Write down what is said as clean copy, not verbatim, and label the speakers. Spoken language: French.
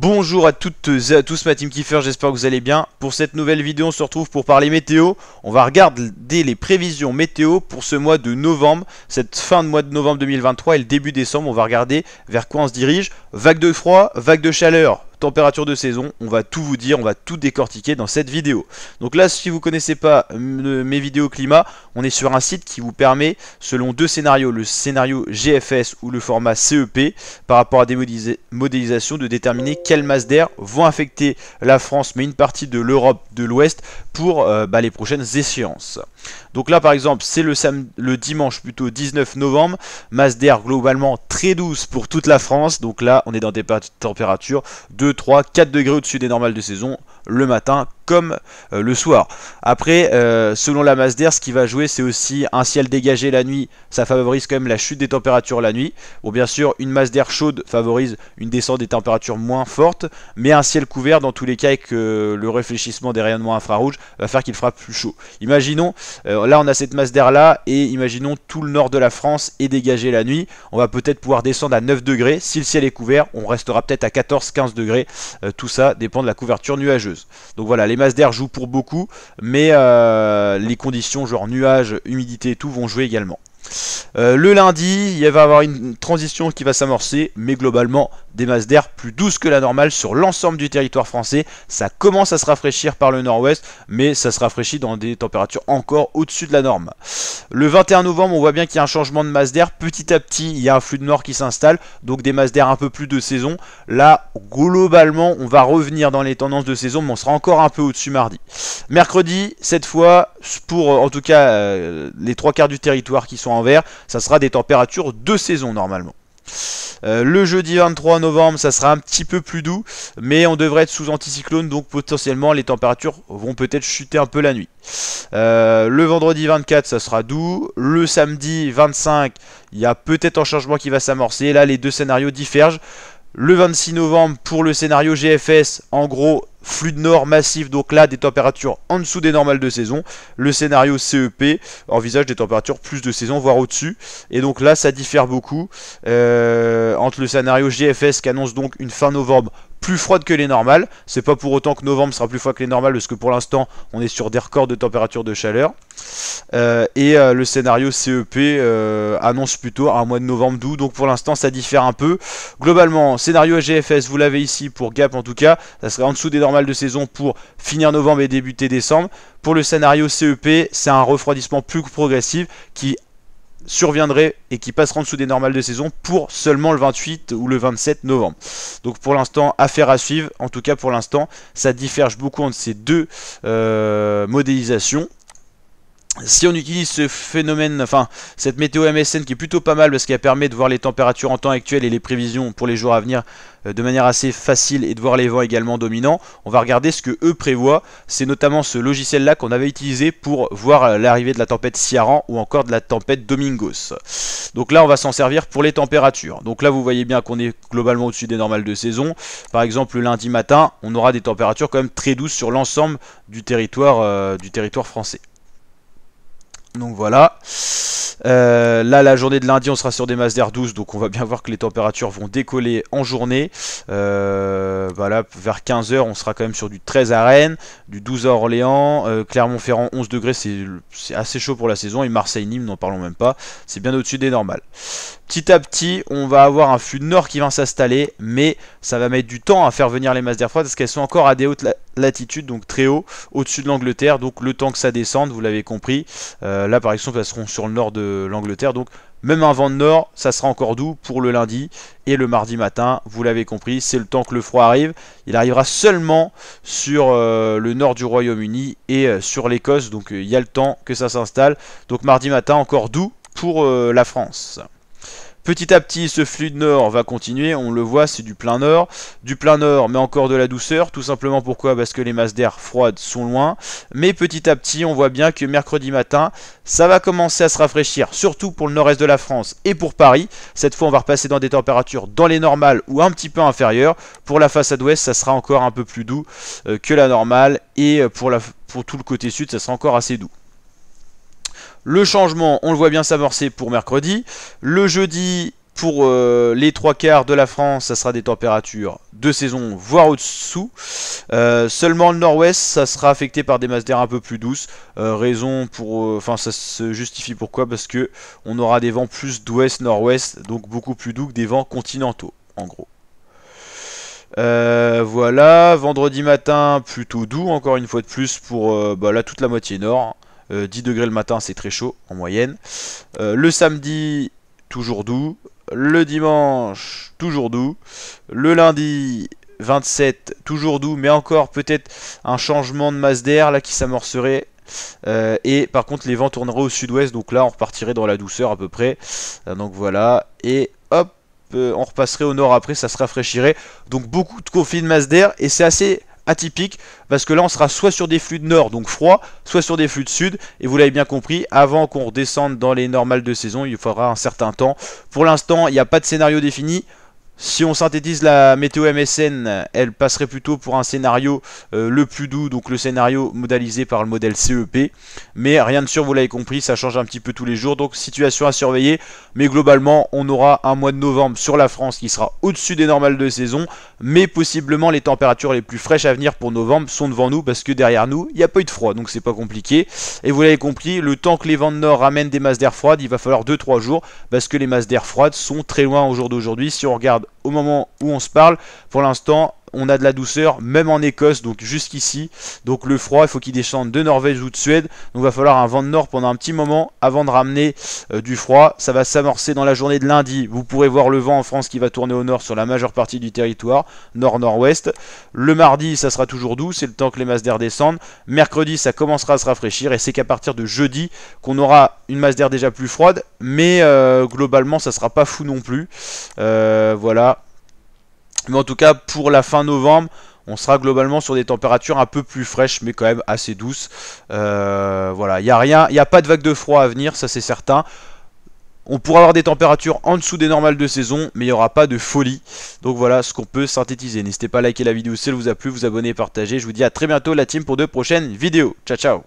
Speaker 1: Bonjour à toutes et à tous, ma team Kiffer, j'espère que vous allez bien. Pour cette nouvelle vidéo, on se retrouve pour parler météo. On va regarder les prévisions météo pour ce mois de novembre, cette fin de mois de novembre 2023 et le début décembre. On va regarder vers quoi on se dirige. Vague de froid, vague de chaleur, température de saison, on va tout vous dire, on va tout décortiquer dans cette vidéo. Donc là, si vous ne connaissez pas mes vidéos climat, on est sur un site qui vous permet, selon deux scénarios, le scénario GFS ou le format CEP, par rapport à des modélisations, de déterminer quelles masses d'air vont affecter la France, mais une partie de l'Europe de l'Ouest, pour les prochaines échéances. Donc là, par exemple, c'est le dimanche plutôt 19 novembre, masse d'air globalement très douce pour toute la France. Donc là, on est dans des températures 2, 3, 4 degrés au-dessus des normales de saison, le matin comme le soir. Après, selon la masse d'air, ce qui va jouer, c'est aussi un ciel dégagé la nuit. Ça favorise quand même la chute des températures la nuit. Bon, bien sûr, une masse d'air chaude favorise une descente des températures moins fortes, mais un ciel couvert, dans tous les cas, avec le réfléchissement des rayonnements infrarouges, va faire qu'il fera plus chaud. Imaginons, là on a cette masse d'air là, et imaginons tout le nord de la France est dégagé la nuit. On va peut-être pouvoir descendre à 9 degrés. Si le ciel est couvert, on restera peut-être à 14-15 degrés. Tout ça dépend de la couverture nuageuse. Donc voilà, les masses d'air jouent pour beaucoup, mais les conditions genre nuages, humidité et tout vont jouer également. Le lundi, il va y avoir une transition qui va s'amorcer, mais globalement des masses d'air plus douces que la normale sur l'ensemble du territoire français. Ça commence à se rafraîchir par le nord-ouest, mais ça se rafraîchit dans des températures encore au-dessus de la norme. Le 21 novembre, on voit bien qu'il y a un changement de masse d'air. Petit à petit, il y a un flux de nord qui s'installe, donc des masses d'air un peu plus de saison. Là, globalement, on va revenir dans les tendances de saison, mais on sera encore un peu au-dessus mardi. Mercredi, cette fois, pour en tout cas les trois quarts du territoire qui sont en vert, ça sera des températures de saison normalement. Le jeudi 23 novembre, ça sera un petit peu plus doux, mais on devrait être sous anticyclone, donc potentiellement les températures vont peut-être chuter un peu la nuit. Le vendredi 24, ça sera doux. Le samedi 25, il y a peut-être un changement qui va s'amorcer. Là, les deux scénarios divergent. Le 26 novembre, pour le scénario GFS, en gros, flux de nord massif, donc là des températures en dessous des normales de saison. Le scénario CEP envisage des températures plus de saison, voire au-dessus. Et donc là, ça diffère beaucoup entre le scénario GFS qui annonce donc une fin novembre plus froide que les normales. C'est pas pour autant que novembre sera plus froid que les normales, parce que pour l'instant, on est sur des records de température de chaleur. Le scénario CEP annonce plutôt un mois de novembre doux, donc pour l'instant ça diffère un peu. Globalement, scénario GFS, vous l'avez ici pour Gap en tout cas, ça serait en dessous des normales de saison pour finir novembre et débuter décembre. Pour le scénario CEP, c'est un refroidissement plus progressif qui surviendrait et qui passera en dessous des normales de saison pour seulement le 28 ou le 27 novembre. Donc pour l'instant, affaire à suivre. En tout cas pour l'instant, ça diverge beaucoup entre ces deux modélisations. Si on utilise ce phénomène, enfin cette météo MSN qui est plutôt pas mal parce qu'elle permet de voir les températures en temps actuel et les prévisions pour les jours à venir de manière assez facile, et de voir les vents également dominants, on va regarder ce que eux prévoient. C'est notamment ce logiciel là qu'on avait utilisé pour voir l'arrivée de la tempête Ciaran ou encore de la tempête Domingos. Donc là on va s'en servir pour les températures. Donc là vous voyez bien qu'on est globalement au-dessus des normales de saison. Par exemple le lundi matin, on aura des températures quand même très douces sur l'ensemble du territoire français. Donc voilà, là la journée de lundi on sera sur des masses d'air douces, donc on va bien voir que les températures vont décoller en journée. Voilà, vers 15 h on sera quand même sur du 13 à Rennes, du 12 à Orléans, Clermont-Ferrand 11 degrés, c'est assez chaud pour la saison, et Marseille-Nîmes n'en parlons même pas, c'est bien au-dessus des normales. Petit à petit, on va avoir un flux de nord qui va s'installer, mais ça va mettre du temps à faire venir les masses d'air froid parce qu'elles sont encore à des hautes latitudes, donc très haut, au-dessus de l'Angleterre. Donc le temps que ça descende, vous l'avez compris, là par exemple, elles seront sur le nord de l'Angleterre. Donc même un vent de nord, ça sera encore doux pour le lundi. Et le mardi matin, vous l'avez compris, c'est le temps que le froid arrive. Il arrivera seulement sur le nord du Royaume-Uni et sur l'Écosse. Donc il y a le temps que ça s'installe. Donc mardi matin, encore doux pour la France. Petit à petit, ce flux de nord va continuer, on le voit, c'est du plein nord, mais encore de la douceur, tout simplement pourquoi? Parce que les masses d'air froides sont loin, mais petit à petit, on voit bien que mercredi matin, ça va commencer à se rafraîchir, surtout pour le nord-est de la France et pour Paris. Cette fois, on va repasser dans des températures dans les normales ou un petit peu inférieures. Pour la façade ouest, ça sera encore un peu plus doux que la normale, et pour tout le côté sud, ça sera encore assez doux. Le changement, on le voit bien s'amorcer pour mercredi. Le jeudi, Pour les 3/4 de la France, ça sera des températures de saison, voire au-dessous. Seulement le nord-ouest, ça sera affecté par des masses d'air un peu plus douces. Raison pour... Enfin, ça se justifie pourquoi? Parce que on aura des vents plus d'ouest-nord-ouest, donc beaucoup plus doux que des vents continentaux, en gros. Voilà, vendredi matin, plutôt doux, encore une fois de plus, pour là, toute la moitié nord. 10 degrés le matin, c'est très chaud, en moyenne. Le samedi, toujours doux. Le dimanche, toujours doux. Le lundi, 27, toujours doux, mais encore peut-être un changement de masse d'air là qui s'amorcerait. Et par contre, les vents tourneraient au sud-ouest, donc là, on repartirait dans la douceur à peu près. Donc voilà, et hop, on repasserait au nord après, ça se rafraîchirait. Donc beaucoup de conflits de masse d'air, et c'est assez atypique parce que là on sera soit sur des flux de nord donc froid, soit sur des flux de sud, et vous l'avez bien compris, avant qu'on redescende dans les normales de saison il faudra un certain temps. Pour l'instant il n'y a pas de scénario défini. Si on synthétise la météo MSN, elle passerait plutôt pour un scénario le plus doux, donc le scénario modélisé par le modèle CEP. Mais rien de sûr, vous l'avez compris, ça change un petit peu tous les jours, donc situation à surveiller. Mais globalement, on aura un mois de novembre sur la France qui sera au-dessus des normales de saison. Mais possiblement, les températures les plus fraîches à venir pour novembre sont devant nous, parce que derrière nous, il n'y a pas eu de froid, donc c'est pas compliqué. Et vous l'avez compris, le temps que les vents de nord ramènent des masses d'air froides, il va falloir 2-3 jours, parce que les masses d'air froides sont très loin au jour d'aujourd'hui. Si on regarde au moment où on se parle, pour l'instant on a de la douceur même en Écosse, donc jusqu'ici. Donc le froid, il faut qu'il descende de Norvège ou de Suède, donc il va falloir un vent de nord pendant un petit moment avant de ramener du froid. Ça va s'amorcer dans la journée de lundi, vous pourrez voir le vent en France qui va tourner au nord sur la majeure partie du territoire, nord-nord-ouest. Le mardi ça sera toujours doux, c'est le temps que les masses d'air descendent. Mercredi ça commencera à se rafraîchir, et c'est qu'à partir de jeudi qu'on aura une masse d'air déjà plus froide, mais globalement ça sera pas fou non plus. Voilà. Mais en tout cas, pour la fin novembre, on sera globalement sur des températures un peu plus fraîches, mais quand même assez douces. Voilà, il n'y a pas de vague de froid à venir, ça c'est certain. On pourra avoir des températures en dessous des normales de saison, mais il n'y aura pas de folie. Donc voilà ce qu'on peut synthétiser. N'hésitez pas à liker la vidéo si elle vous a plu, vous abonner, partager. Je vous dis à très bientôt la team pour de prochaines vidéos. Ciao ciao.